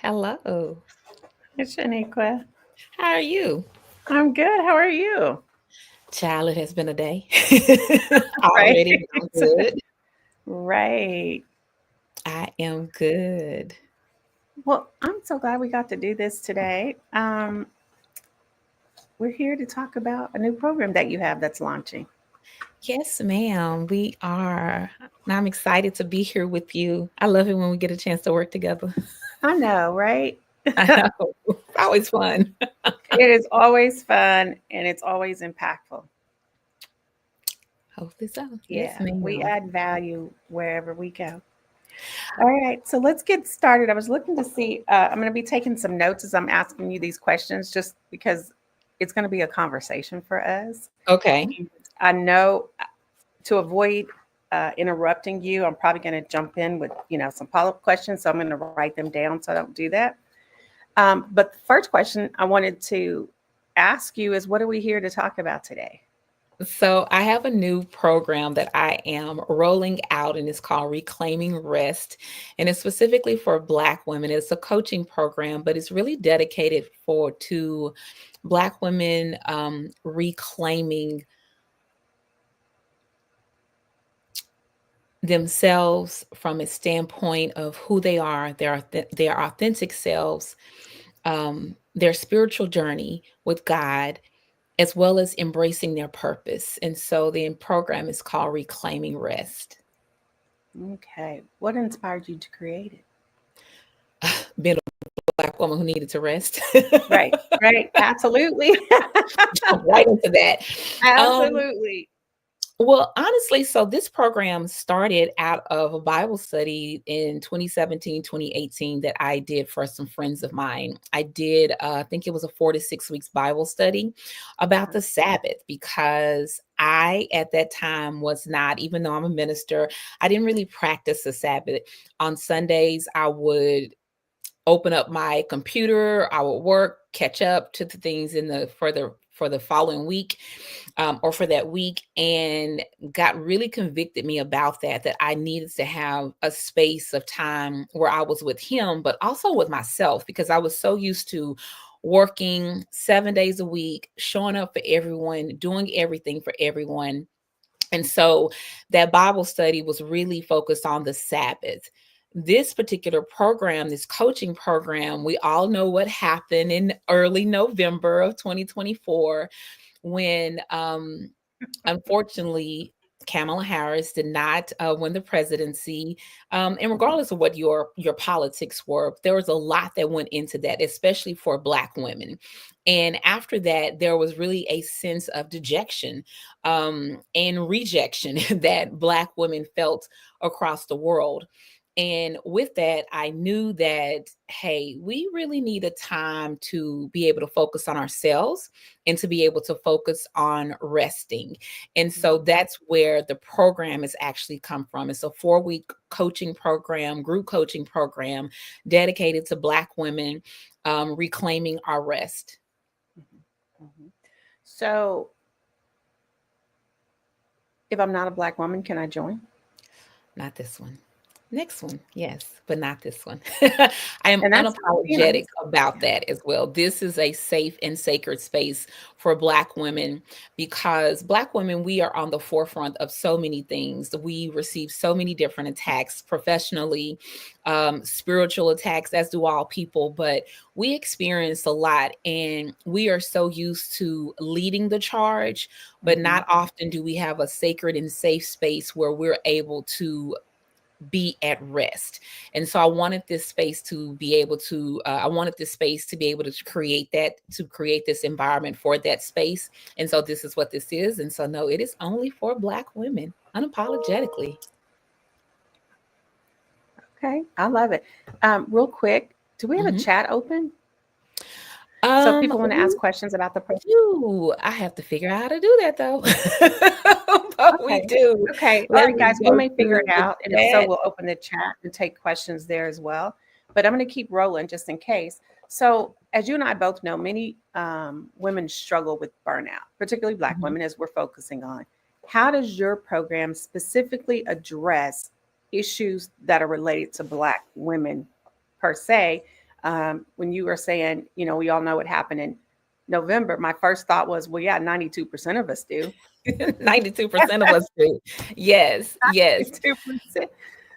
Hello. Hi, Shaniqua. How are you? I'm good. How are you? Child, it has been a day Right. already, but I'm good. Right. I am good. Well, I'm so glad we got to do this today. We're here to talk about a new program that you have that's launching. Yes, ma'am, we are. And I'm excited to be here with you. I love it when we get a chance to work together. I know, right? I know. It's always fun. It is always fun and it's always impactful. Hopefully so. Yes, Yeah, we ma'am. add value wherever we go. All right, so let's get started. I was looking to see, I'm going to be taking some notes as I'm asking you these questions just because it's going to be a conversation for us. Okay. I know to avoid interrupting you, I'm probably going to jump in with some follow up questions. So I'm going to write them down so I don't do that. But the first question I wanted to ask you is, what are we here to talk about today? So I have a new program that I am rolling out, and it's called Reclaiming Rest. And it's specifically for Black women. It's a coaching program, but it's really dedicated for to Black women reclaiming themselves from a standpoint of who they are, their authentic selves, their spiritual journey with God, as well as embracing their purpose. And so the program is called Reclaiming Rest. Okay, what inspired you to create it? Being a Black woman who needed to rest. Right, right, absolutely, Jump right into that. Um, absolutely. well, honestly, so this program started out of a Bible study in 2017, 2018 that I did for some friends of mine. I did, I think it was a 4 to 6 weeks Bible study about Uh-huh. the Sabbath because I, at that time, was not, even though I'm a minister, I didn't really practice the Sabbath. On Sundays, I would open up my computer, I would work, catch up to the things in the for the following week, or for that week, and God really convicted me about that I needed to have a space of time where I was with Him, but also with myself because I was so used to working 7 days a week, showing up for everyone, doing everything for everyone. And so that Bible study was really focused on the Sabbath. This particular program, this coaching program, we all know what happened in early November of 2024 when, unfortunately, Kamala Harris did not win the presidency. And regardless of what your politics were, there was a lot that went into that, especially for Black women. And after that, there was really a sense of dejection and rejection that Black women felt across the world. And with that, I knew that, hey, we really need a time to be able to focus on ourselves and to be able to focus on resting. And so Mhm. that's where the program has actually come from. It's a 4 week coaching program, group coaching program dedicated to Black women reclaiming our rest. Mhm. Mhm. So, if I'm not a black woman, can I join? Not this one. Next one, yes, but not this one. I am And that's, unapologetic about yeah. that as well. This is a safe and sacred space for Black women because Black women, we are on the forefront of so many things. We receive so many different attacks professionally, spiritual attacks, as do all people, but we experience a lot and we are so used to leading the charge, but Mhm. not often do we have a sacred and safe space where we're able to be at rest. And so I wanted this space to be able to, I wanted this space to be able to create that, to create this environment for that space. And so this is what this is. And so, no, it is only for Black women, unapologetically. Okay, I love it. Real quick, do we have a Mhm. chat open? So if people want to ask We questions about the program. do. I have to figure out how to do that though. But we Okay. do. Okay. All Let right, me guys, we go may figure to it the out. And if so, chat. we'll open the chat and take questions there as well. But I'm going to keep rolling just in case. So, as you and I both know, many women struggle with burnout, particularly Black Mhm. women, as we're focusing on. How does your program specifically address issues that are related to Black women per se? When you were saying, we all know what happened in November, my first thought was, well, yeah, 92% of us do. 92% of us do. Yes, yes. 92%.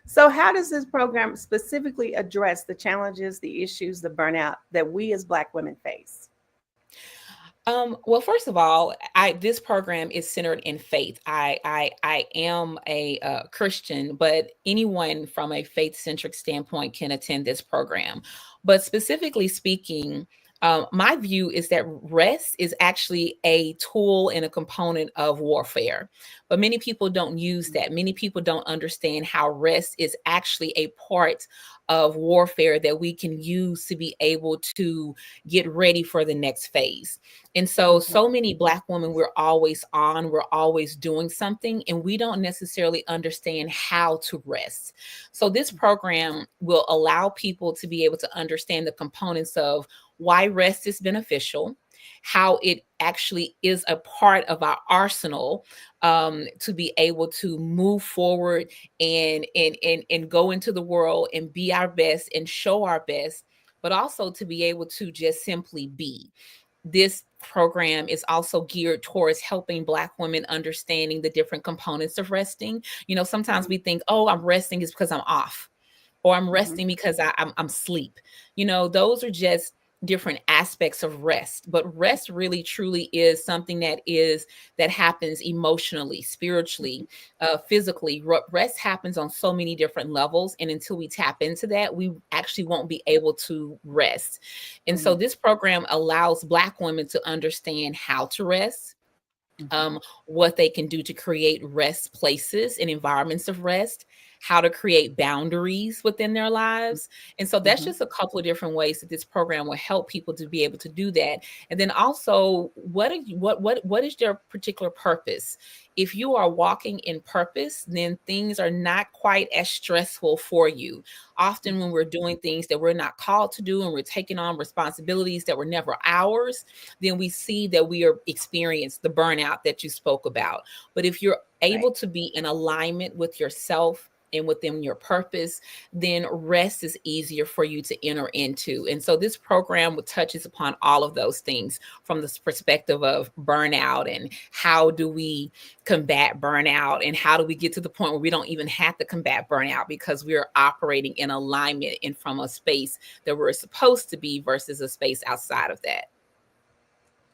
So, how does this program specifically address the challenges, the issues, the burnout that we as Black women face? Well, first of all, this program is centered in faith. I am a Christian, but anyone from a faith centric standpoint can attend this program. But specifically speaking, my view is that rest is actually a tool and a component of warfare. But many people don't use that. Many people don't understand how rest is actually a part of warfare that we can use to be able to get ready for the next phase. And so, Mhm, so many Black women, we're always on, we're always doing something, and we don't necessarily understand how to rest. So, this program will allow people to be able to understand the components of why rest is beneficial, how it actually is a part of our arsenal, to be able to move forward and go into the world and be our best and show our best, but also to be able to just simply be. This program is also geared towards helping Black women understanding the different components of resting. Sometimes mhm, we think, oh, I'm resting is because I'm off, or I'm mhm, resting because I'm sleep. Those are just different aspects of rest. But rest really truly is something that happens emotionally, spiritually, physically. Rest happens on so many different levels, and until we tap into that, we actually won't be able to rest. And so mhm, this program allows Black women to understand how to rest, mhm, what they can do to create rest places and environments of rest, how to create boundaries within their lives. And so that's mhm, just a couple of different ways that this program will help people to be able to do that. And then also, what is their particular purpose? If you are walking in purpose, then things are not quite as stressful for you. Often when we're doing things that we're not called to do and we're taking on responsibilities that were never ours, then we see that we are experiencing the burnout that you spoke about. But if you're right. able to be in alignment with yourself and within your purpose, then rest is easier for you to enter into. And so this program touches upon all of those things from the perspective of burnout and how do we combat burnout and how do we get to the point where we don't even have to combat burnout because we're operating in alignment and from a space that we're supposed to be versus a space outside of that.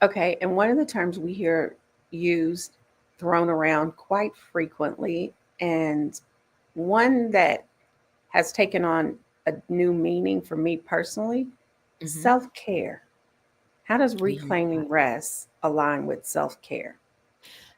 Okay, and one of the terms we hear used, thrown around quite frequently, and one that has taken on a new meaning for me personally, Mhm. self care. How does Yeah. reclaiming rest align with self care?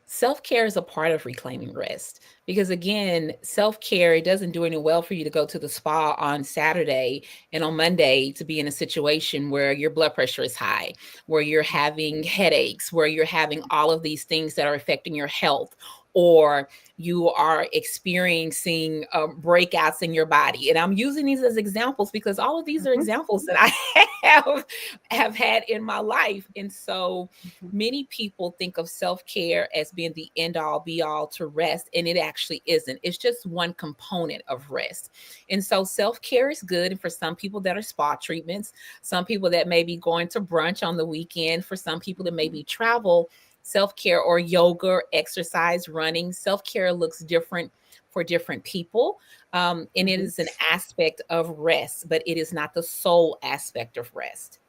Self care is a part of reclaiming rest because, again, self care, it doesn't do any well for you to go to the spa on Saturday and on Monday to be in a situation where your blood pressure is high, where you're having headaches, where you're having all of these things that are affecting your health, or you are experiencing breakouts in your body. And I'm using these as examples because all of these are Mhm, examples that I have had in my life. And so, mhm, many people think of self-care as being the end all be all to rest, and it actually isn't. It's just one component of rest. And so self-care is good. And for some people that are spa treatments, some people that may be going to brunch on the weekend, for some people that maybe travel, self-care or yoga, exercise, running, self-care looks different for different people. And it mhm. is an aspect of rest, but it is not the sole aspect of rest.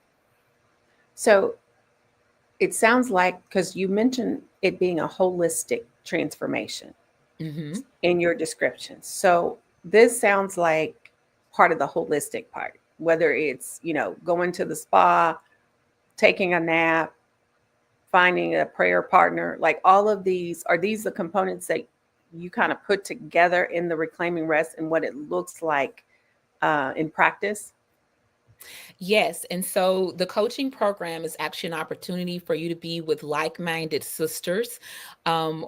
So it sounds like, because you mentioned it being a holistic transformation Mhm. in your description. So this sounds like part of the holistic part, whether it's, going to the spa, taking a nap, finding a prayer partner, like all of these, are these the components that you kind of put together in the reclaiming rest and what it looks like in practice? Yes. And so the coaching program is actually an opportunity for you to be with like minded sisters,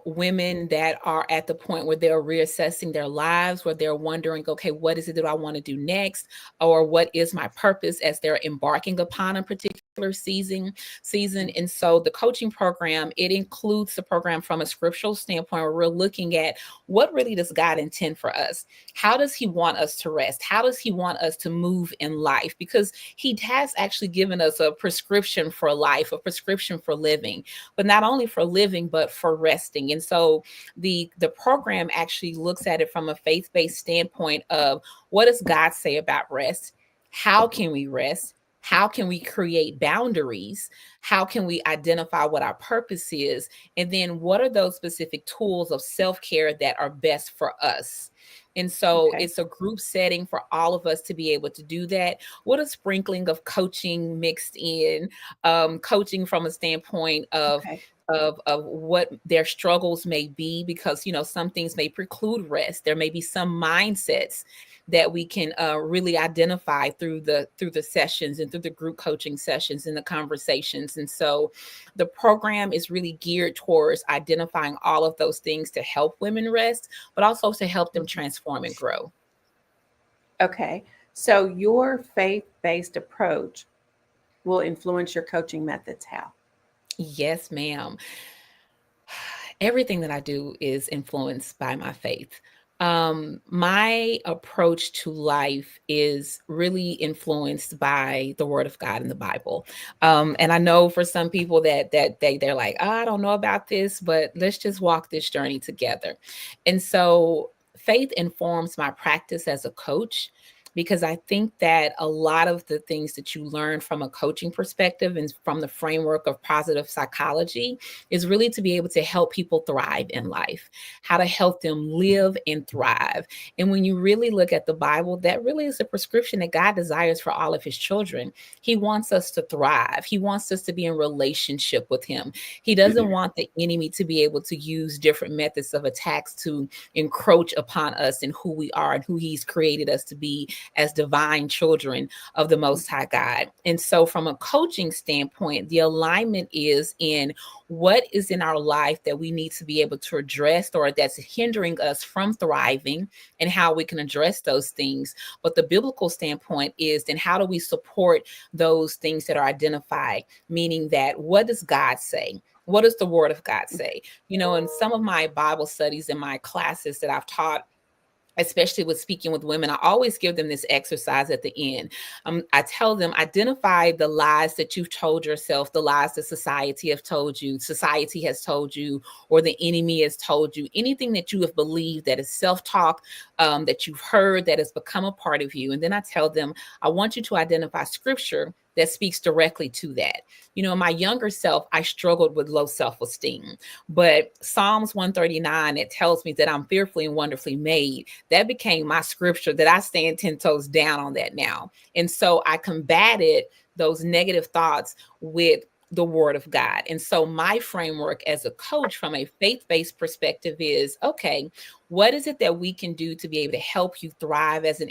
women that are at the point where they're reassessing their lives, where they're wondering, okay, what is it that I want to do next? Or what is my purpose as they're embarking upon a particular season. And so the coaching program, it includes the program from a scriptural standpoint where we're looking at what really does God intend for us? How does he want us to rest? How does he want us to move in life? Because because he has actually given us a prescription for life, a prescription for living, but not only for living, but for resting. And so the program actually looks at it from a faith-based standpoint of what does God say about rest? How can we rest? How can we create boundaries? How can we identify what our purpose is? And then what are those specific tools of self-care that are best for us? And so Okay. it's a group setting for all of us to be able to do that with a sprinkling of coaching mixed in, coaching from a standpoint Okay. of what their struggles may be, because some things may preclude rest. There may be some mindsets that we can really identify through the sessions and through the group coaching sessions and the conversations. And so the program is really geared towards identifying all of those things to help women rest, but also to help them Mhm. transform and grow. Okay. So your faith-based approach will influence your coaching methods. How? Yes, ma'am. Everything that I do is influenced by my faith. My approach to life is really influenced by the Word of God in the Bible. And I know for some people they're like, oh, I don't know about this, but let's just walk this journey together. And so faith informs my practice as a coach, because I think that a lot of the things that you learn from a coaching perspective and from the framework of positive psychology is really to be able to help people thrive in life, how to help them live and thrive. And when you really look at the Bible, that really is a prescription that God desires for all of his children. He wants us to thrive. He wants us to be in relationship with him. He doesn't want the enemy to be able to use different methods of attacks to encroach upon us and who we are and who he's created us to be as divine children of the Most High God. And so from a coaching standpoint, the alignment is in what is in our life that we need to be able to address or that's hindering us from thriving, and how we can address those things. But the biblical standpoint is then how do we support those things that are identified, meaning that what does God say? What does the word of God say? In some of my Bible studies and my classes that I've taught, especially with speaking with women, I always give them this exercise at the end. I tell them, identify the lies that you've told yourself, the lies that society has told you, or the enemy has told you, anything that you have believed that is self-talk, that you've heard that has become a part of you. And then I tell them, I want you to identify scripture that speaks directly to that. My younger self, I struggled with low self-esteem, but Psalms 139, it tells me that I'm fearfully and wonderfully made. That became my scripture that I stand 10 toes down on that now. And so I combated those negative thoughts with the word of God. And so my framework as a coach from a faith-based perspective is, okay, what is it that we can do to be able to help you thrive as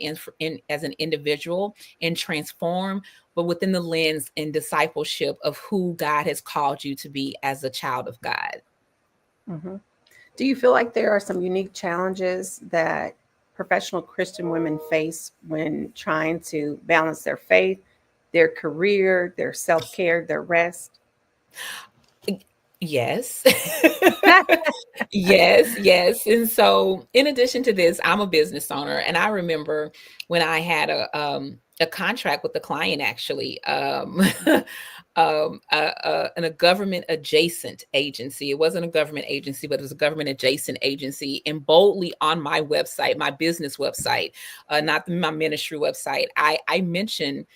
as an individual and transform, but within the lens and discipleship of who God has called you to be as a child of God? Mm-hmm. Do you feel like there are some unique challenges that professional Christian women face when trying to balance their faith, their career, their self care, their rest? Yes. Yes, yes. And so in addition to this, I'm a business owner, and I remember when I had a contract with the client, actually, in a government adjacent agency. It wasn't a government agency, but it was a government adjacent agency. And boldly on my website, my business website, not my ministry website, I mentioned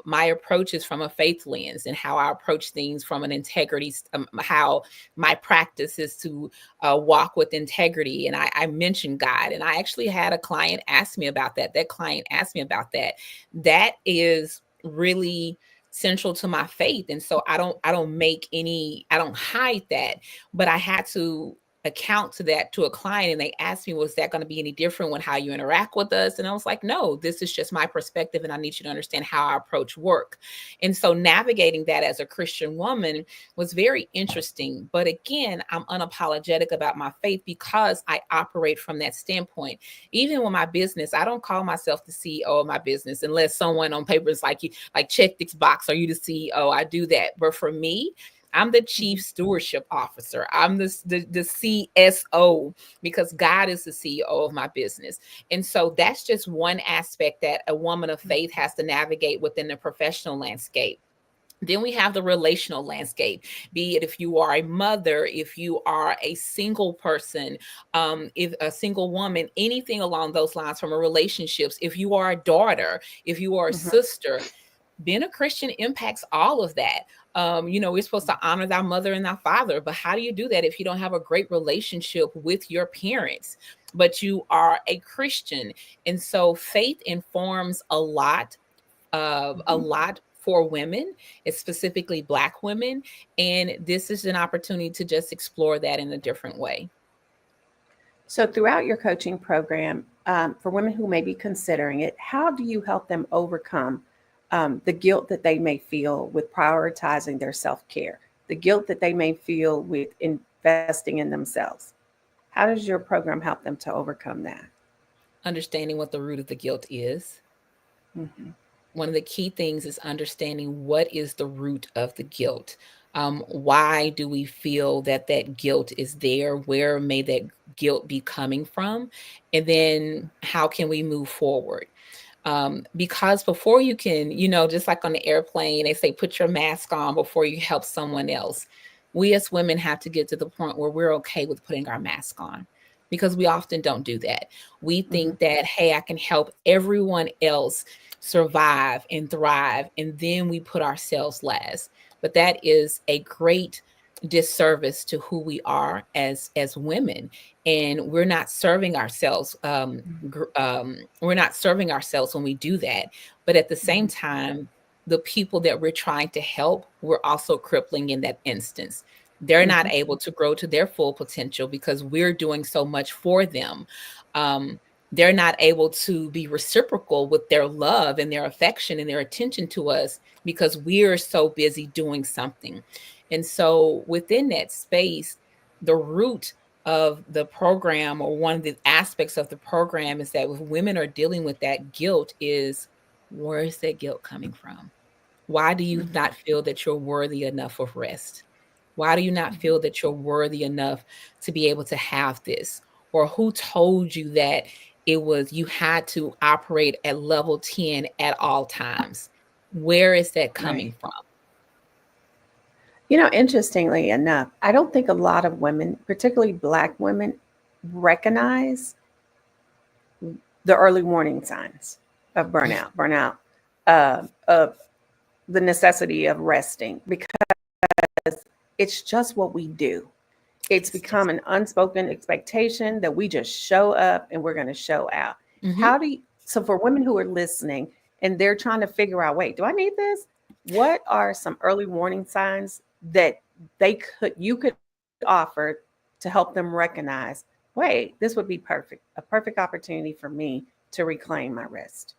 my approach is from a faith lens, and how I approach things from an integrity, how my practice is to walk with integrity. And I mentioned God, and I actually had a client ask me about that. That client asked me about that. That is really central to my faith. And so I don't hide that, but I had to account to that to a client, and they asked me, was that going to be any different when how you interact with us? And I was like, no, this is just my perspective, and I need you to understand how I approach work. And so navigating that as a Christian woman was very interesting. But again, I'm unapologetic about my faith because I operate from that standpoint. Even with my business, I don't call myself the CEO of my business unless someone on paper is like, check this box, are you the CEO? I do that. But for me, I'm the chief Mhm. stewardship officer. I'm the CSO, because God is the CEO of my business. And so that's just one aspect that a woman of faith has to navigate within the professional landscape. Then we have the relational landscape, be it if you are a mother, if you are a single person, if a single woman, anything along those lines from a relationships, if you are a daughter, if you are a Mhm. sister, being a Christian impacts all of that. We're supposed to honor thy mother and thy father, but how do you do that if you don't have a great relationship with your parents, but you are a Christian? And so faith informs a Mhm. lot for women, it's specifically Black women. And this is an opportunity to just explore that in a different way. So, throughout your coaching program, for women who may be considering it, how do you help them overcome the guilt that they may feel with prioritizing their self care, the guilt that they may feel with investing in themselves? How does your program help them to overcome that? Understanding what the root of the guilt is. Hmm. One of the key things is understanding what is the root of the guilt. Why do we feel that that guilt is there? Where may that guilt be coming from? And then how can we move forward? Because before you can, just like on the airplane, they say put your mask on before you help someone else. We as women have to get to the point where we're okay with putting our mask on, because we often don't do that. We Hmm. think that, hey, I can help everyone else survive and thrive, and then we put ourselves last. But that is a great disservice to who we are as women, and we're not serving ourselves when we do that. But at the same Hmm. time, the people that we're trying to help, we're also crippling in that instance. They're not Hmm. able to grow to their full potential because we're doing so much for them. um, they're not able to be reciprocal with their love and their affection and their attention to us because we're so busy doing something. And so within that space, the root of the program, or one of the aspects of the program, is that if women are dealing with that guilt, is where is that guilt coming from? Why do you not feel that you're worthy enough of rest? Why do you not Hmm. feel that you're worthy enough to be able to have this? Or who told you that it was you had to operate at level 10 at all times? Where is that coming Right. from? Interestingly enough, I don't think a lot of women, particularly Black women, recognize the early warning signs of burnout, of the necessity of resting, because it's just what we do. It's It's become just an unspoken expectation that we just show up and we're going to show out. Mhm. How do you, so for women who are listening and they're trying to figure out, wait, do I need this? What are some early warning signs that you could offer to help them recognize, wait, this would be a perfect opportunity for me to reclaim my rest?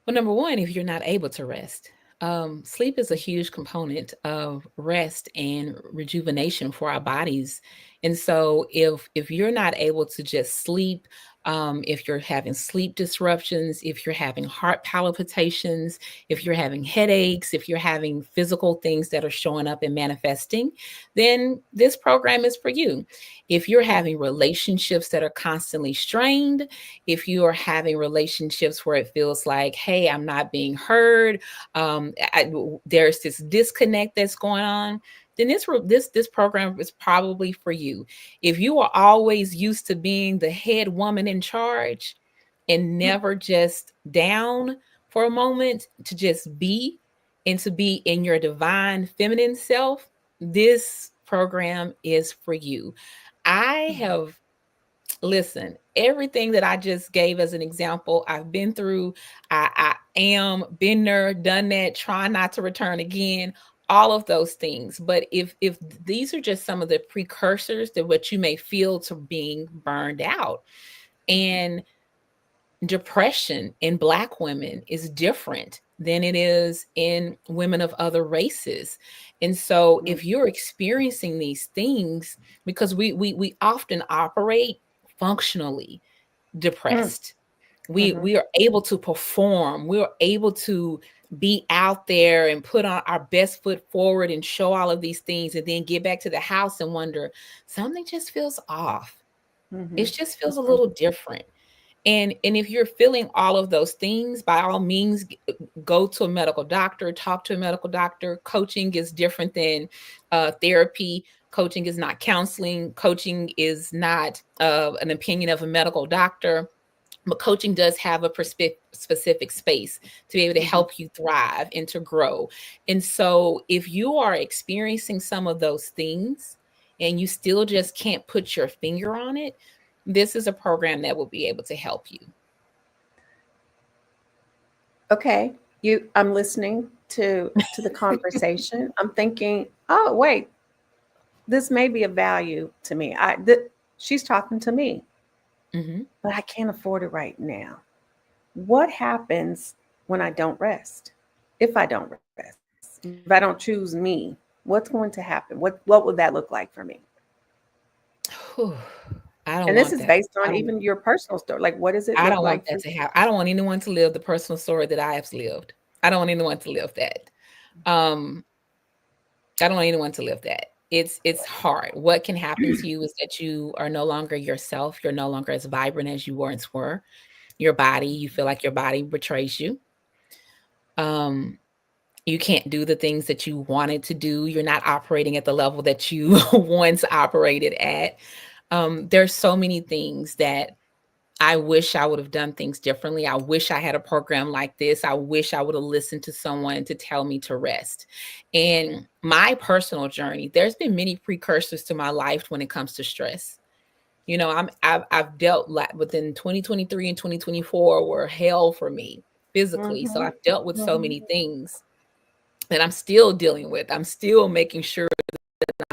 Well, number one, if you're not able to rest, sleep is a huge component of rest and rejuvenation for our bodies. And so, if you're not able to just sleep, if you're having sleep disruptions, if you're having heart palpitations, if you're having headaches, if you're having physical things that are showing up and manifesting, then this program is for you. If you're having relationships that are constantly strained, if you are having relationships where it feels like, hey, I'm not being heard, there's this disconnect that's going on, then this program is probably for you. If you are always used to being the head woman in charge and never just down for a moment to just be and to be in your divine feminine self, this program is for you. I have Listen, everything that I just gave as an example, I've been through. I am been there, done that, try not to return again, all of those things. But if these are just some of the precursors to what you may feel to being burned out. And depression in Black women is different than it is in women of other races. And so Mm. if you're experiencing these things, because we often operate functionally Mm. depressed. Mhm. We are able to perform. We're able to be out there and put on our best foot forward and show all of these things, and then get back to the house and wonder, something just feels off. It Mhm. just feels a Mhm. little different. And if you're feeling all of those things, by all means, go to a medical doctor, talk to a medical doctor. Coaching is different than therapy. Coaching is not counseling. Coaching is not an opinion of a medical doctor. But coaching does have a specific space to be able to Mhm. help you thrive and to grow. And so if you are experiencing some of those things and you still just can't put your finger on it, this is a program that will be able to help you. Okay. I'm listening to the conversation. I'm thinking, oh wait, this may be of value to me. She's talking to me, Mhm. but I can't afford it right now. What happens when I don't rest? If I don't rest, if I don't choose me, what's going to happen? What would that look like for me? Whew. I don't And this want is that. based on I don't even your personal story. Like, what does it I look don't want like for that to happen. I don't want anyone to live the personal story that I have lived. I don't want anyone to live that. Um, I don't want anyone to live that. It's hard. What can happen to you is that you are no longer yourself. You're no longer as vibrant as you once were. Your body, you feel like your body betrays you. Um, you can't do the things that you wanted to do. You're not operating at the level that you once operated at. There's so many things that I wish I would have done things differently. I wish I had a program like this. I wish I would have listened to someone to tell me to rest. And my personal journey, there's been many precursors to my life when it comes to stress. You know, I've dealt within 2023 and 2024 were hell for me physically. So Mhm. I've dealt with so Mhm. many things that I'm still dealing with. I'm still making sure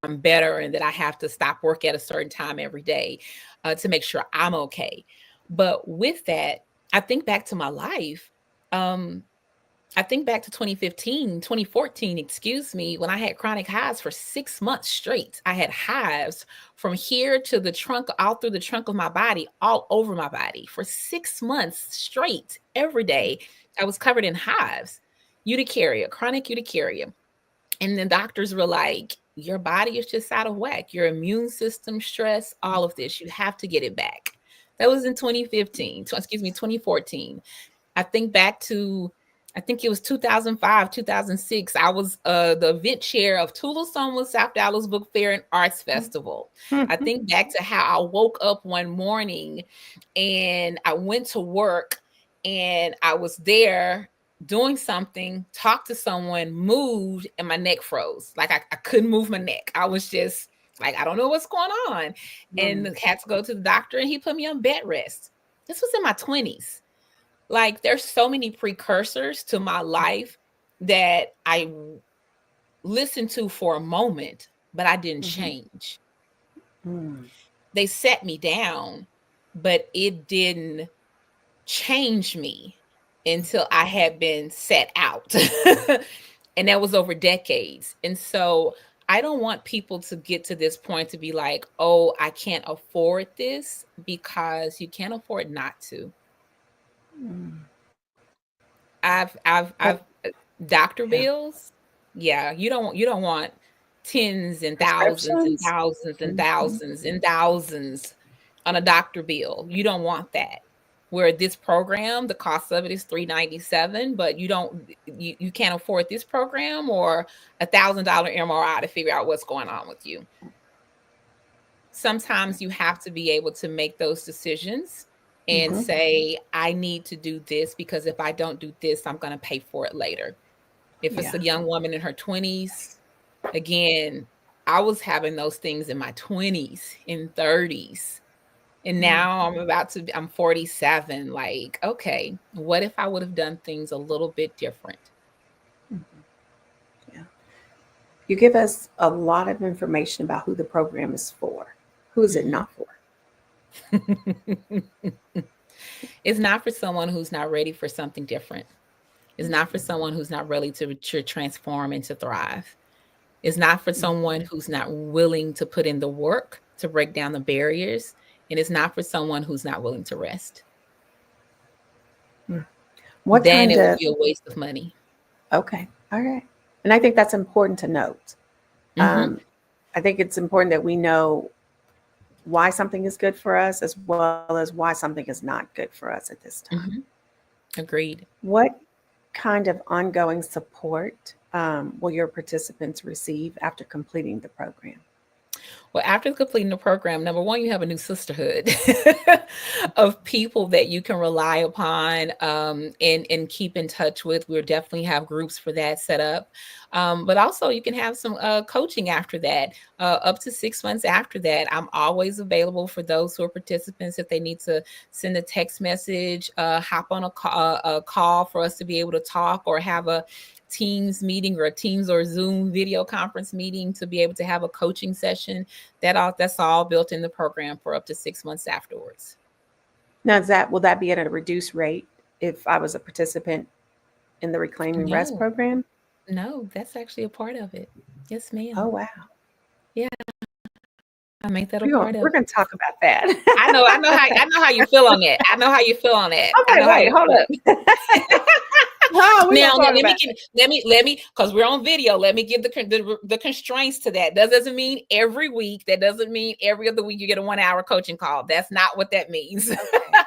I'm better and that I have to stop work at a certain time every day to make sure I'm okay. But with that, I think back to my life. Um, I think back to 2015, 2014, excuse me, when I had chronic hives for 6 months straight. I had hives from here to the trunk, all through the trunk of my body, all over my body for 6 months straight. Every day, I was covered in hives, urticaria, chronic urticaria. And the doctors were like, your body is just out of whack. Your immune system, stress, all of this, you have to get it back. That was in 2015, excuse me, 2014. I think back to, I think it was 2005, 2006. I was the event chair of Tulasoma South Dallas Book Fair and Arts Festival. I think back to how I woke up one morning and I went to work and I was there doing something, talked to someone, moved, and my neck froze. Like I couldn't move my neck. I was just like, I don't know what's going on. And Mhm. had to go to the doctor and he put me on bed rest. This was in my 20s. Like there's so many precursors to my life that I listened to for a moment, but I didn't Mhm. change. Mhm. They set me down, but it didn't change me until I had been set out. And that was over decades. And so I don't want people to get to this point to be like, oh, I can't afford this, because you can't afford not to. Mhm. I've doctor Yeah. bills. Yeah, you don't want tens and thousands and Prescriptions. thousands and Mhm. thousands and thousands on a doctor bill. You don't want that. Where this program, the cost of it is $397, but you can't afford this program or $1,000 MRI to figure out what's going on with you. Sometimes you have to be able to make those decisions and Mhm. say, I need to do this because if I don't do this, I'm going to pay for it later. If it's Yeah. a young woman in her 20s, again, I was having those things in my 20s, in 30s. And Mhm. now I'm 47. Like, okay, what if I would have done things a little bit different? Mhm. Yeah. You give us a lot of information about who the program is for. Who is it Mhm. not for? It's not for someone who's not ready for something different. It's not for someone who's not ready to transform and to thrive. It's not for Mhm. someone who's not willing to put in the work to break down the barriers. And it's not for someone who's not willing to rest. Mm. What Then kind it would of, be a waste of money. okay, all right. And I think that's important to note. Hmm. I think it's important that we know why something is good for us as well as why something is not good for us at this time. Hmm. Agreed. What kind of ongoing support will your participants receive after completing the program? Well, after completing the program, number one, you have a new sisterhood of people that you can rely upon, and keep in touch with. We'll definitely have groups for that set up. But also, you can have some coaching after that, up to 6 months after that. I'm always available for those who are participants if they need to send a text message, hop on a call for us to be able to talk, or have a Teams meeting or a Teams or Zoom video conference meeting to be able to have a coaching session. That's all built in the program for up to 6 months afterwards. Now, will that be at a reduced rate if I was a participant in the Reclaiming Rest No, program? no, that's actually a part of it. Yes, ma'am. Oh, wow. Yeah, I make that a part We're of gonna it. talk about that. I know how you feel on that. I know how you feel on that. I Okay, know how wait, you hold feel. up. Oh, we're Now, gonna talk about let me, because we're on video. Let me give the constraints to that. That doesn't mean every week. That doesn't mean every other week you get a 1 hour coaching call. That's not what that means. that. Okay.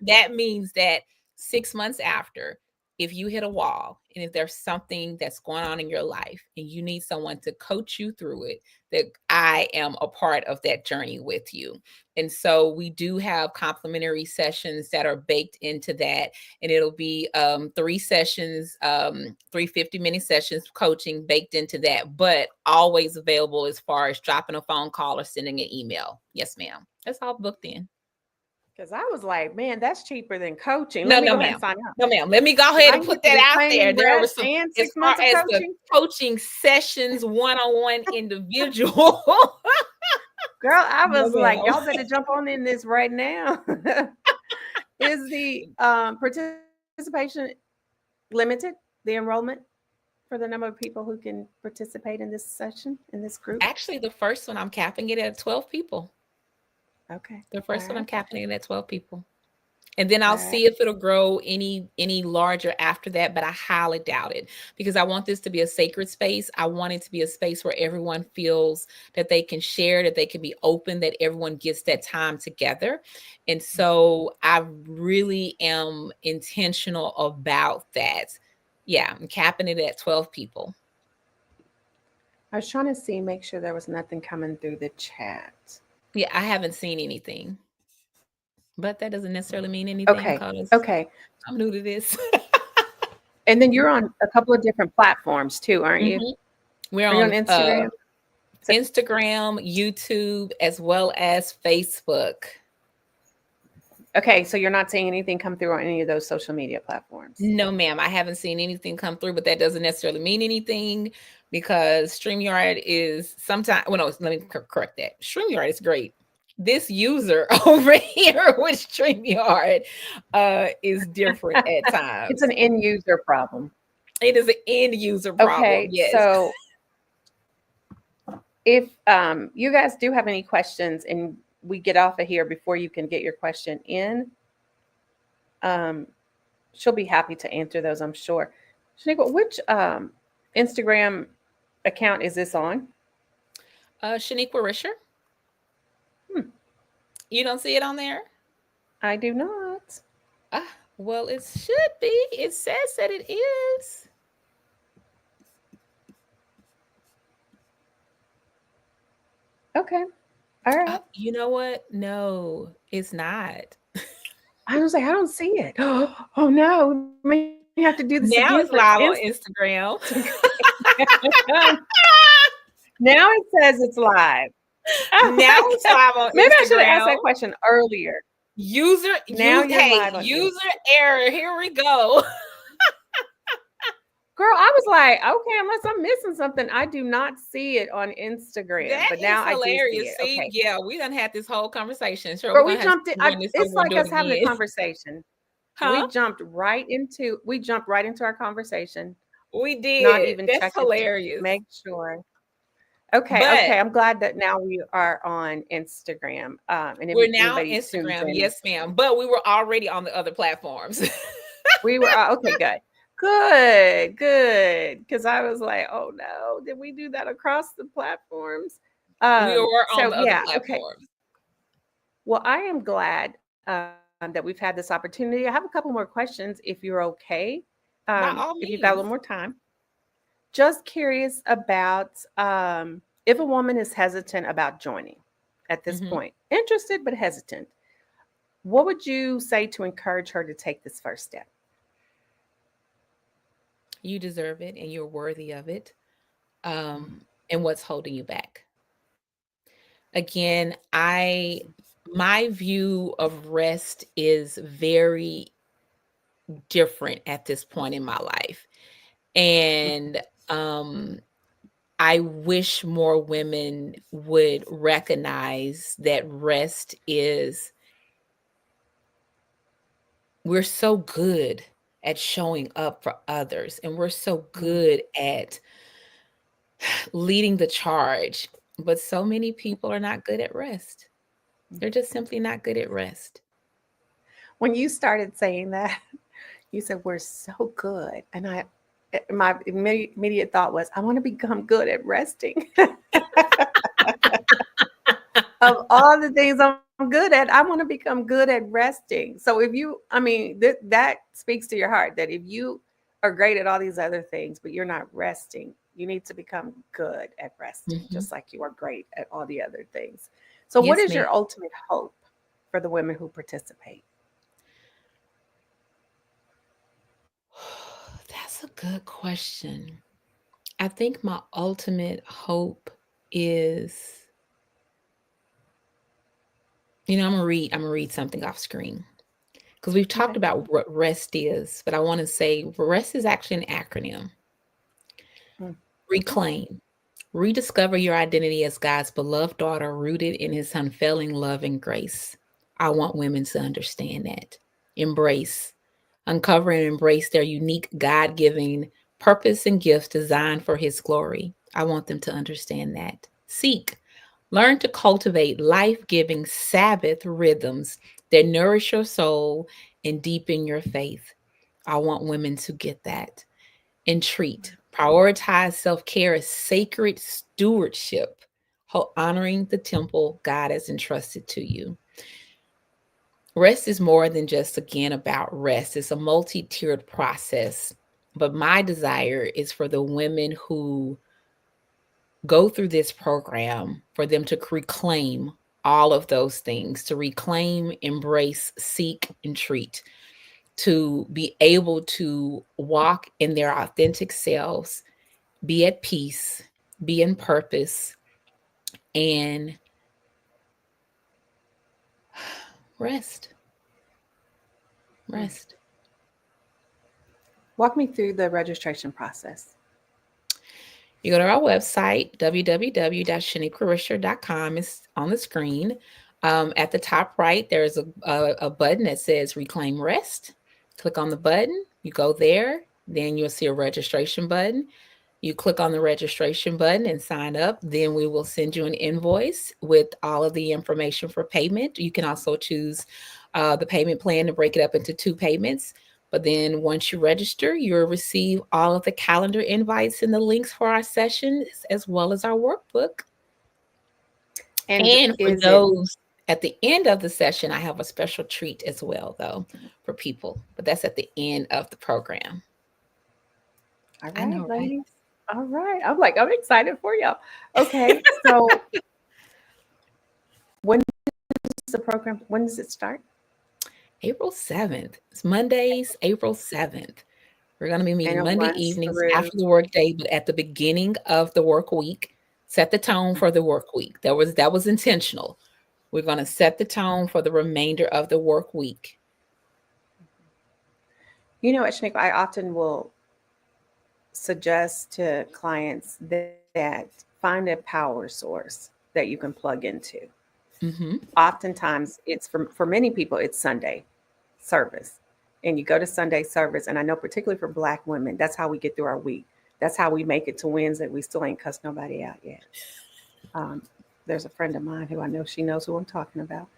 That means that 6 months after, if you hit a wall and if there's something that's going on in your life and you need someone to coach you through it, that I am a part of that journey with you. And so we do have complimentary sessions that are baked into that. And it'll be 3 sessions, 3 50-minute sessions coaching baked into that, but always available as far as dropping a phone call or sending an email. Yes, ma'am. That's all booked in. Because I was like, man, that's cheaper than coaching. No, Let me no, go ahead and ma'am. sign up. No, ma'am. Let me go If ahead I and can put get the that out there. reclaiming There rest was some, and as six far months of as the coaching, coaching sessions, one-on-one individual. girl, I No, was like, ma'am. y'all better jump on in this right now. Is the participation limited? The enrollment for the number of people who can participate in this session in this group? Actually, the first one I'm capping it at 12 people. Okay, The all first one I'm right, capping it at 12 people. And then all I'll right. see if it'll grow any larger after that, but I highly doubt it, because I want this to be a sacred space. I want it to be a space where everyone feels that they can share, that they can be open, that everyone gets that time together. And so I really am intentional about that. Yeah, I'm capping it at 12 people. I was trying to see, make sure there was nothing coming through the chat. Yeah, I haven't seen anything, but that doesn't necessarily mean anything Okay, because okay. I'm new to this. And then you're on a couple of different platforms too, aren't you? Mhm. We're Are you on on Instagram? So, Instagram, YouTube, as well as Facebook. okay, so you're not seeing anything come through on any of those social media platforms. No, ma'am, I haven't seen anything come through, but that doesn't necessarily mean anything, because StreamYard is sometimes, well, no, let me correct that. StreamYard is great. This user over here with StreamYard is different at It's times. an end user problem. It is an end user problem. Okay, Yes. so if you guys do have any questions and we get off of here before you can get your question in, um, she'll be happy to answer those, I'm sure. Shaniqua, which Instagram account is this on? Shaniqua Risher. Hmm, You don't see it on there? I do not. Well, it should be. It says that it is. Okay, all right. You know what? No, it's not. I was like, I don't see it. Oh no, we may have to do this again for Now it's live on Instagram. Now it says it's live. Oh Now my it's God. live on Maybe I should have asked Instagram. that question earlier. Now you're Hey, live on Instagram. user error. Here we go. Girl, I was like, okay, unless I'm missing something, I do not see it on Instagram. That But is now I do see hilarious. it. See, Okay. yeah, we done had this whole conversation. Sure, we're Girl, we gonna have jumped to in. run this It's over and like do it us having a again. conversation. Huh? We jumped right into our conversation, We not did. even That's checking to hilarious. make sure. Okay, But okay. I'm glad that now we are on Instagram. And if we're now on anybody tunes Instagram. in, Yes, ma'am. But we were already on the other platforms. We were okay. Good. Because I was like, oh no, did we do that across the platforms? We were on So the other yeah, okay. platforms. Well, I am glad that we've had this opportunity. I have a couple more questions if you're okay. By all If you've got a little means. more time. Just curious about if a woman is hesitant about joining at this Hmm. point, interested but hesitant, what would you say to encourage her to take this first step? You deserve it and you're worthy of it. And what's holding you back? Again, my view of rest is very different at this point in my life. And um I wish more women would recognize that rest is, we're so good at showing up for others and we're so Mm. good at leading the charge, but so many people are not good at rest. They're just simply not good at rest. When you started saying that, you said we're so good, and my immediate thought was I want to become good at resting. Of all the things I'm good at, I want to become good at resting. So if you, I mean, that speaks to your heart that if you are great at all these other things, but you're not resting, you need to become good at resting, Mhm. just like you are great at all the other things. So, what Yes, is ma'am. your ultimate hope for the women who participate? That's a good question. I think my ultimate hope is, I'm gonna read something off screen because we've talked Okay. about what rest is, but I want to say rest is actually an acronym. Mm. Okay. Reclaim. Rediscover your identity as God's beloved daughter, rooted in his unfailing love and grace. I want women to understand that. Embrace. Uncover and embrace their unique God given purpose and gifts designed for his glory. I want them to understand that. Seek. Learn to cultivate life giving Sabbath rhythms that nourish your soul and deepen your faith. I want women to get that. Entreat. Prioritize self care as sacred stewardship, honoring the temple God has entrusted to you. Rest is more than just, again, about rest, it's a multi tiered process. But my desire is for the women who go through this program, for them to reclaim all of those things, to reclaim, embrace, seek, and treat, to be able to walk in their authentic selves, be at peace, be in purpose, and rest. Mm. Rest. Walk me through the registration process. You go to our website, www.shaniquarisher.com. It's on the screen. At the top right, there's a button that says Reclaim Rest. Click on the button. You go there. Then you'll see a registration button. You click on the registration button and sign up. Then we will send you an invoice with all of the information for payment. You can also choose the payment plan to break it up into two payments. But then once you register, you'll receive all of the calendar invites and the links for our sessions, as well as our workbook. And And for is it those at the end of the session, I have a special treat as well, though, for people. But that's at the end of the program. all I right, know, right? ladies? All right. I'm like, I'm excited for y'all. Okay. So when is the program? When does it start? April 7th. It's Mondays, April 7th. We're going to be And meeting it Monday runs evenings through. after the work day, but at the beginning of the work week. Set the tone for the work week. That was intentional. We're going to set the tone for the remainder of the work week. You know, at Shaniqua, I often will suggest to clients that find a power source that you can plug into. Hmm. Oftentimes, it's for many people, it's Sunday service. And you go to Sunday service, and I know particularly for Black women, that's how we get through our week. That's how we make it to Wednesday. We still ain't cussed nobody out yet. Um, there's a friend of mine who I know she knows who I'm talking about.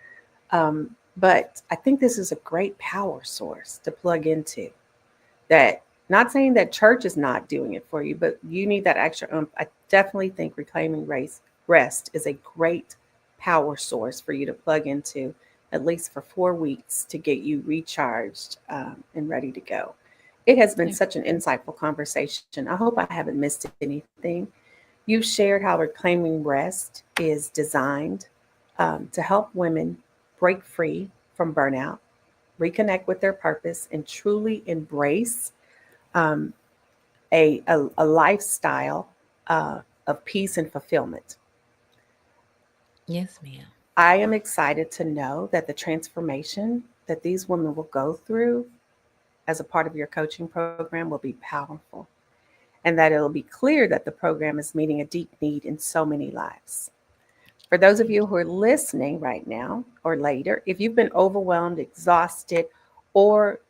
But I think this is a great power source to plug into. that, not saying that church is not doing it for you, but you need that extra I definitely think reclaiming rest is a great power source for you to plug into at least for 4 weeks to get you recharged and ready to go. It has been such an insightful conversation. I hope I haven't missed anything. You've shared how reclaiming rest is designed to help women break free from burnout, reconnect with their purpose, and truly embrace um, a lifestyle of peace and fulfillment. Yes, ma'am. I am excited to know that the transformation that these women will go through as a part of your coaching program will be powerful, and that it'll be clear that the program is meeting a deep need in so many lives. For those of Thank you who are listening right now or later, if you've been overwhelmed, exhausted, or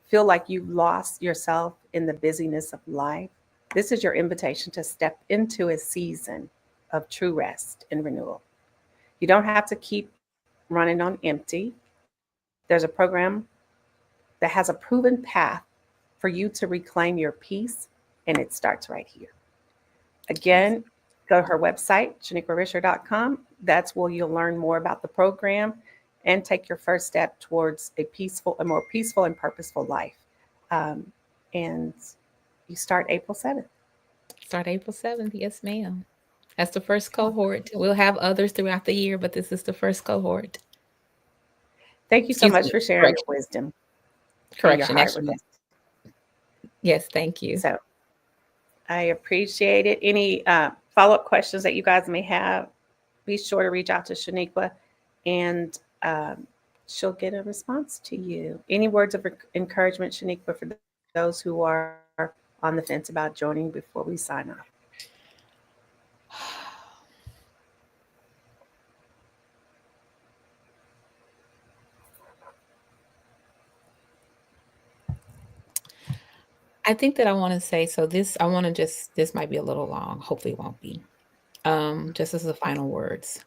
feel like you've lost yourself in the busyness of life, this is your invitation to step into a season of true rest and renewal. You don't have to keep running on empty. There's a program that has a proven path for you to reclaim your peace, and it starts right here. you. Yes. Again, go to her website, shaniquarisher.com. That's where you'll learn more about the program and take your first step towards a more peaceful and purposeful life. Um, and you start April 7th. Start April 7th. Yes, ma'am. That's the first cohort. We'll have others throughout the year, but this is the first cohort. Thank you so Excuse much me. for sharing your Correction. wisdom and your Correction. heart with Actually, us. yes, thank you. So I appreciate it. Any follow up questions that you guys may have, be sure to reach out to Shaniqua and she'll get a response to you. Any words of encouragement, Shaniqua, for those who are on the fence about joining before we sign off? I think that I want to say so. I want to this might be a little long. Hopefully, it won't be. Just as the final words.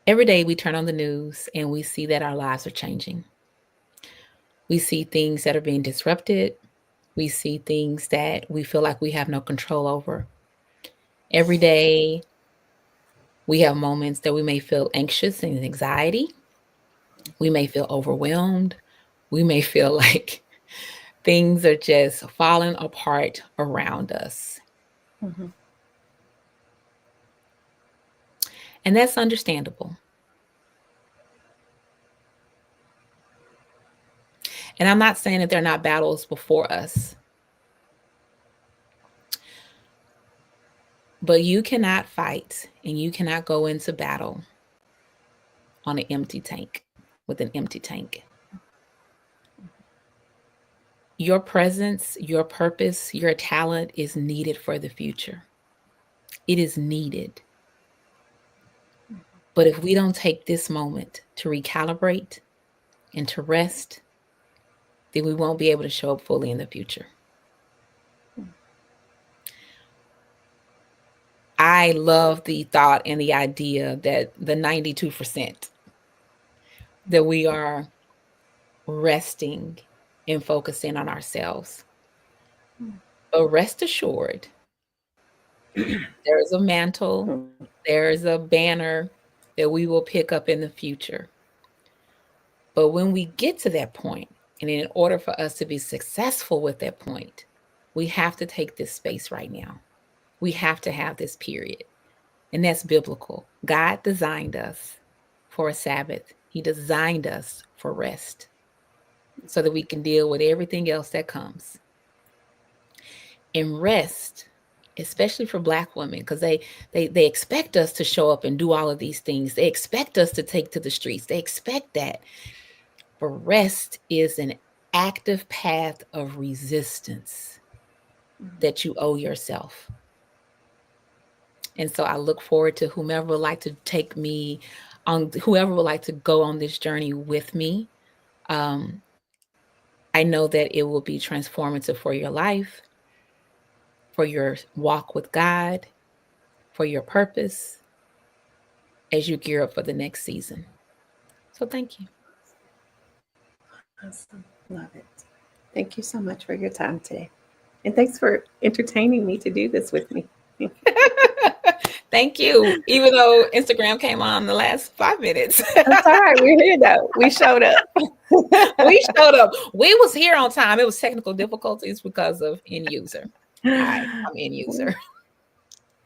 Every day we turn on the news and we see that our lives are changing. We see things that are being disrupted. We see things that we feel like we have no control over. Every day we have moments that we may feel anxious and anxiety. We may feel overwhelmed. We may feel like things are just falling apart around us. Mm-hmm. And that's understandable. And I'm not saying that there are not battles before us, but you cannot fight and you cannot go into battle on an empty tank with an empty tank. Your presence, your purpose, your talent is needed for the future. It is needed. But if we don't take this moment to recalibrate and to rest, then we won't be able to show up fully in the future. I love the thought and the idea that the 92% that we are resting and focusing on ourselves. But rest assured, there is a mantle, there is a banner that we will pick up in the future. But when we get to that point, and in order for us to be successful with that point, we have to take this space right now. We have to have this period. And that's biblical. God designed us for a Sabbath, He designed us for rest so that we can deal with everything else that comes. And rest, especially for Black women, because they expect us to show up and do all of these things. They expect us to take to the streets. They expect that. But rest is an active path of resistance that you owe yourself. And so I look forward to whomever would like to take me on, whoever would like to go on this journey with me. Um, I know that it will be transformative for your life, for your walk with God, for your purpose as you gear up for the next season. So thank you. Awesome. Love it. Thank you so much for your time today. And thanks for entertaining me to do this with me. Thank you. Even though Instagram came on the last 5 minutes. That's all right. We're here though. We showed up. We showed up. We was here on time. It was technical difficulties because of end user. Hi, I'm end user.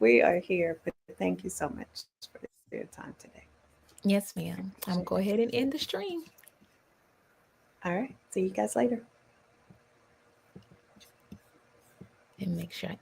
We are here, but thank you so much for your time today. Yes, ma'am. I'm gonna go ahead and end the stream All right. See you guys later. and make sure I